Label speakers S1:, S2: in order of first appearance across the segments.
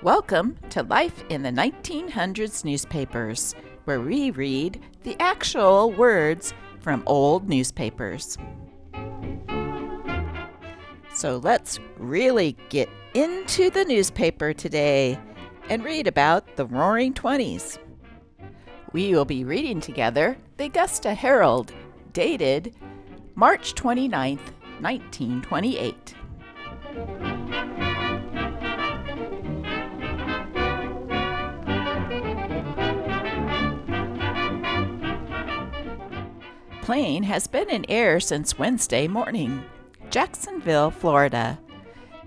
S1: Welcome to Life in the 1900s newspapers, where we read the actual words from old newspapers. So let's really get into the newspaper today and read about the Roaring Twenties. We will be reading together the Augusta Herald, dated March 29th, 1928. Plane has been in air since Wednesday morning. Jacksonville, Florida.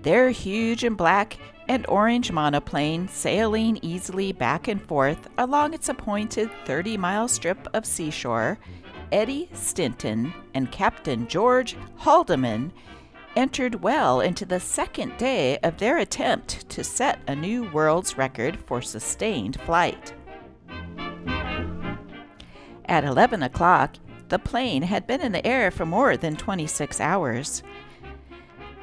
S1: Their huge and black and orange monoplane sailing easily back and forth along its appointed 30-mile strip of seashore, Eddie Stinton and Captain George Haldeman entered well into the second day of their attempt to set a new world's record for sustained flight. At 11 o'clock, the plane had been in the air for more than 26 hours.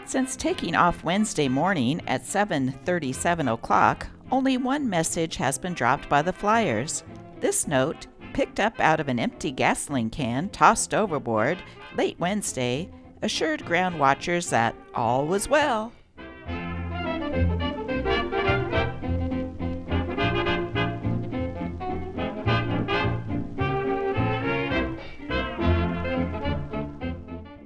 S1: Since taking off Wednesday morning at 7:37 o'clock, only one message has been dropped by the fliers. This note, picked up out of an empty gasoline can tossed overboard late Wednesday, assured ground watchers that all was well.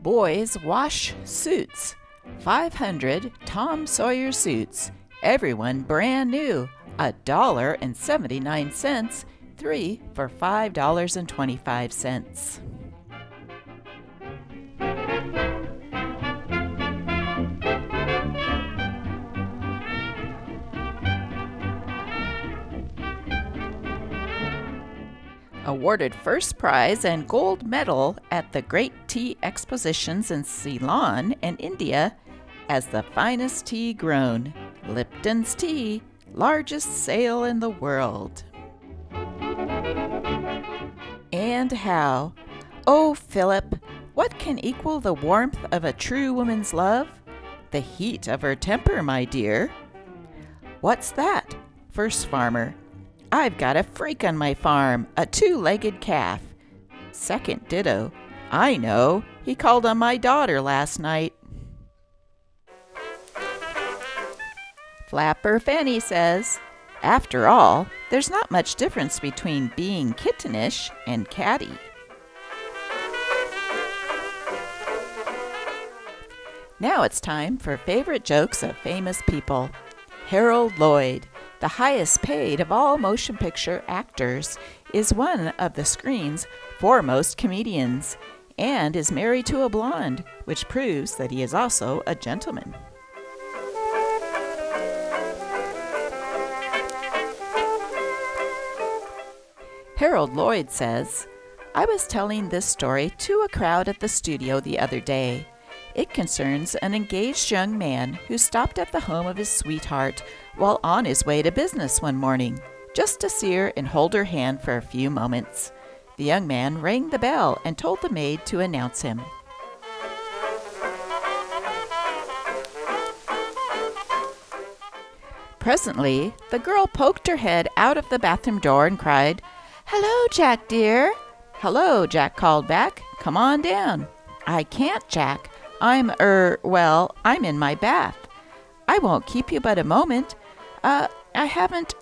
S1: Boys wash suits. 500 Tom Sawyer suits, everyone brand new, $1.79, 3 for $5.25. Awarded first prize and gold medal at the Great Tea Expositions in Ceylon and India as the finest tea grown. Lipton's Tea, largest sale in the world. And how? Oh, Philip, what can equal the warmth of a true woman's love? The heat of her temper, my dear. What's that? First farmer. I've got a freak on my farm, a two-legged calf. Second ditto. I know, he called on my daughter last night. Flapper Fanny says, after all, there's not much difference between being kittenish and catty. Now it's time for favorite jokes of famous people. Harold Lloyd, the highest paid of all motion picture actors, is one of the screen's foremost comedians and is married to a blonde, which proves that he is also a gentleman. Harold Lloyd says, I was telling this story to a crowd at the studio the other day. It concerns an engaged young man who stopped at the home of his sweetheart while on his way to business one morning, just to see her and hold her hand for a few moments. The young man rang the bell and told the maid to announce him. Presently, the girl poked her head out of the bathroom door and cried, "Hello, Jack, dear." "Hello," Jack called back. "Come on down." "I can't, Jack. I'm in my bath." "I won't keep you but a moment. I haven't,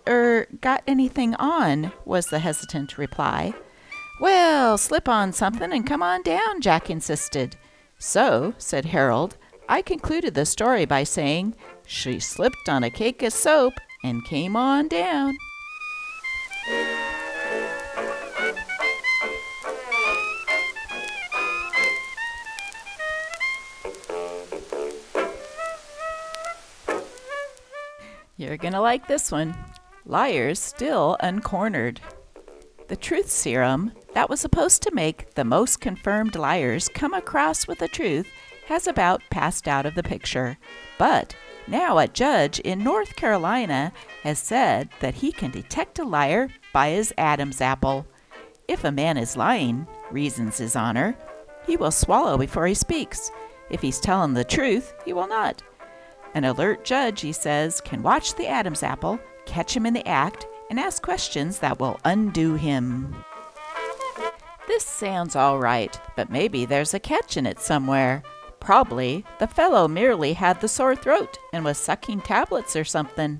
S1: got anything on," was the hesitant reply. "Well, slip on something and come on down," Jack insisted. "So," said Harold, "I concluded the story by saying, she slipped on a cake of soap and came on down." You're going to like this one. Liars still uncornered. The truth serum that was supposed to make the most confirmed liars come across with the truth has about passed out of the picture. But now a judge in North Carolina has said that he can detect a liar by his Adam's apple. If a man is lying, reasons his honor, he will swallow before he speaks. If he's telling the truth, he will not. An alert judge, he says, can watch the Adam's apple, catch him in the act, and ask questions that will undo him. This sounds all right, but maybe there's a catch in it somewhere. Probably the fellow merely had the sore throat and was sucking tablets or something.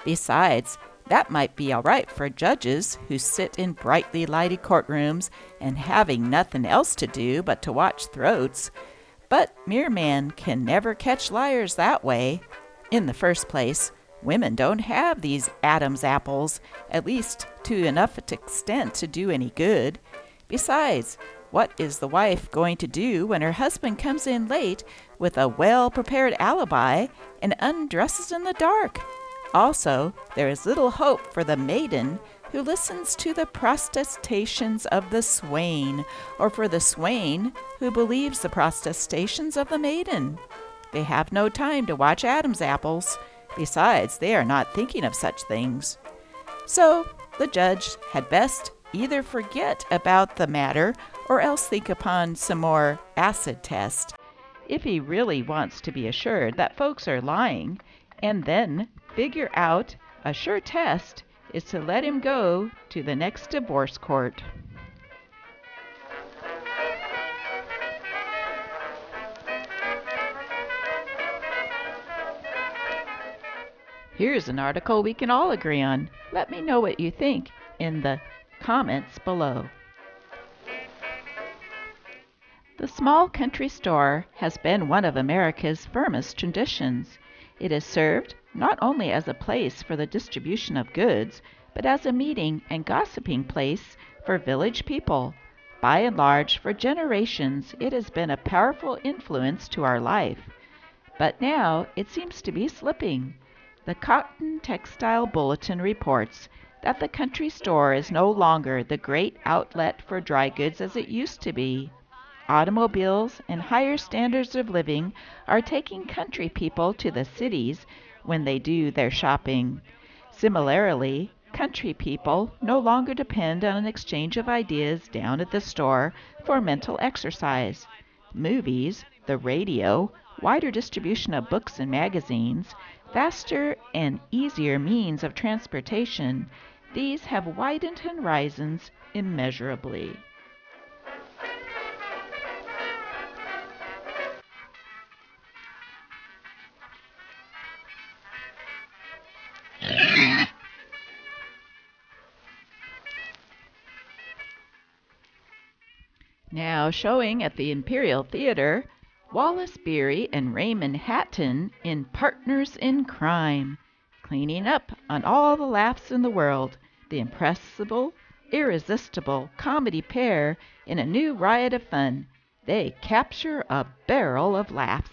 S1: Besides, that might be all right for judges who sit in brightly lighted courtrooms and having nothing else to do but to watch throats. But mere man can never catch liars that way. In the first place, women don't have these Adam's apples, at least to enough extent to do any good. Besides, what is the wife going to do when her husband comes in late with a well-prepared alibi and undresses in the dark? Also, there is little hope for the maiden who listens to the protestations of the swain, or for the swain who believes the protestations of the maiden. They have no time to watch Adam's apples. Besides, they are not thinking of such things. So, the judge had best either forget about the matter or else think upon some more acid test, if he really wants to be assured that folks are lying, and then figure out a sure test is to let him go to the next divorce court. Here's an article we can all agree on. Let me know what you think in the comments below. The small country store has been one of America's firmest traditions. It has served not only as a place for the distribution of goods, but as a meeting and gossiping place for village people. By and large, for generations, it has been a powerful influence to our life. But now it seems to be slipping. The Cotton Textile Bulletin reports that the country store is no longer the great outlet for dry goods as it used to be. Automobiles and higher standards of living are taking country people to the cities when they do their shopping. Similarly, country people no longer depend on an exchange of ideas down at the store for mental exercise. Movies, the radio, wider distribution of books and magazines, faster and easier means of transportation, these have widened horizons immeasurably. Now showing at the Imperial Theater, Wallace Beery and Raymond Hatton in Partners in Crime, cleaning up on all the laughs in the world, the impressible, irresistible comedy pair in a new riot of fun. They capture a barrel of laughs.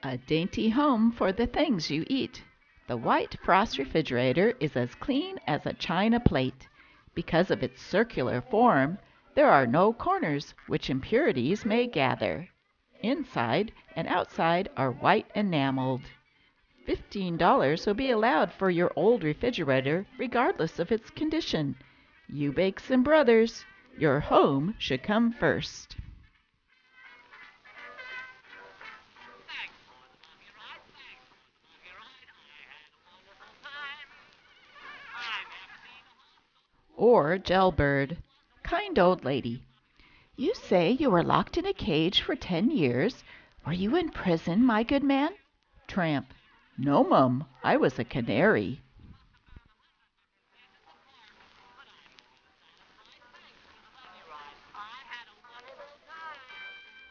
S1: A dainty home for the things you eat. The White Frost refrigerator is as clean as a china plate. Because of its circular form, there are no corners which impurities may gather. Inside and outside are white enameled. $15 will be allowed for your old refrigerator regardless of its condition. You bakes and brothers, your home should come first. Or Jailbird. Kind old lady. You say you were locked in a cage for 10 years. Were you in prison, my good man? Tramp. No, mum, I was a canary.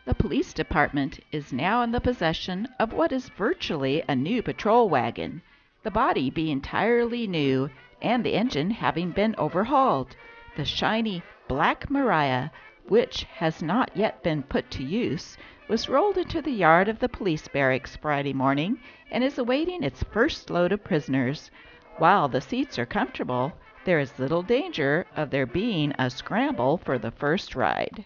S1: The police department is now in the possession of what is virtually a new patrol wagon, the body being entirely new and the engine having been overhauled. The shiny Black Maria, which has not yet been put to use, was rolled into the yard of the police barracks Friday morning and is awaiting its first load of prisoners. While the seats are comfortable, there is little danger of there being a scramble for the first ride.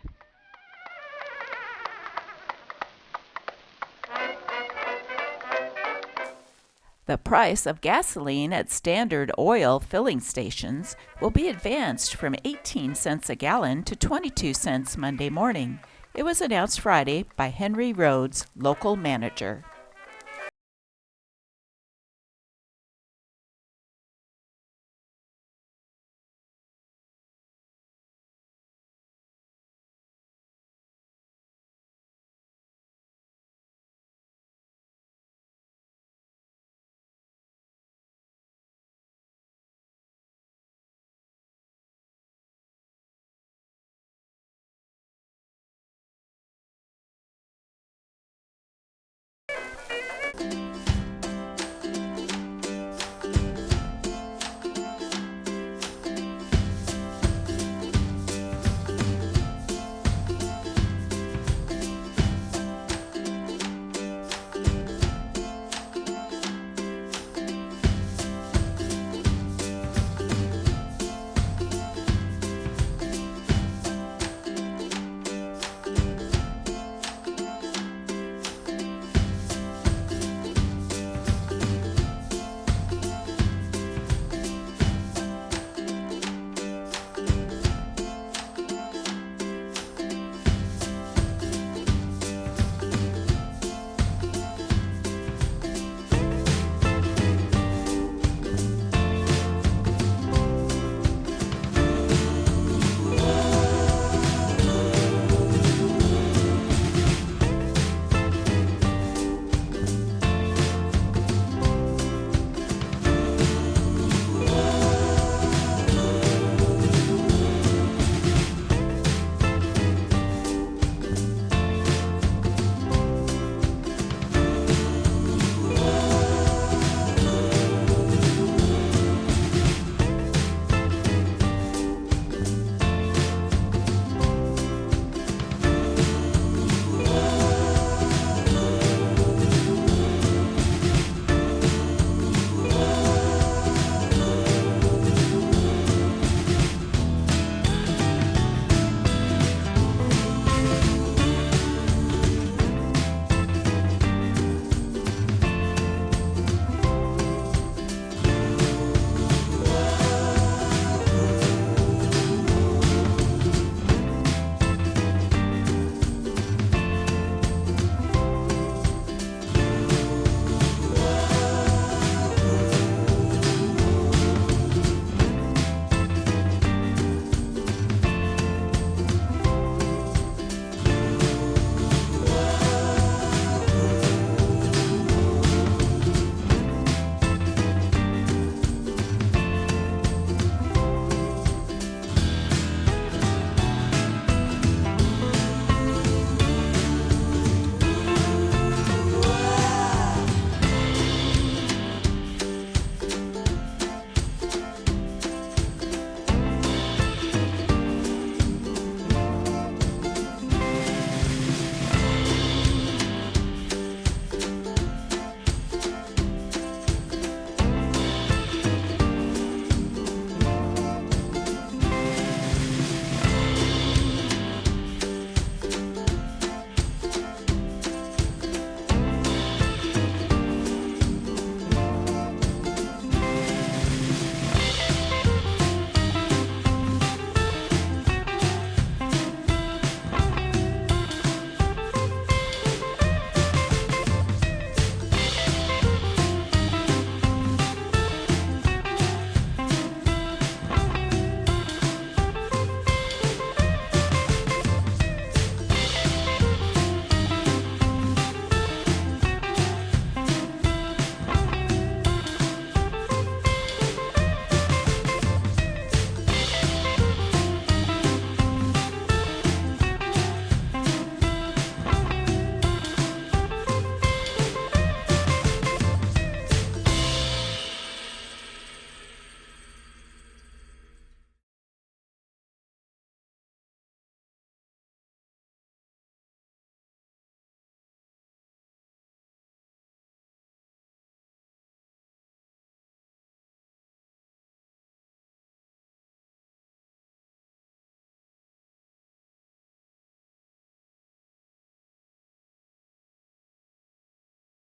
S1: The price of gasoline at Standard Oil filling stations will be advanced from 18 cents a gallon to 22 cents Monday morning. It was announced Friday by Henry Rhodes, local manager.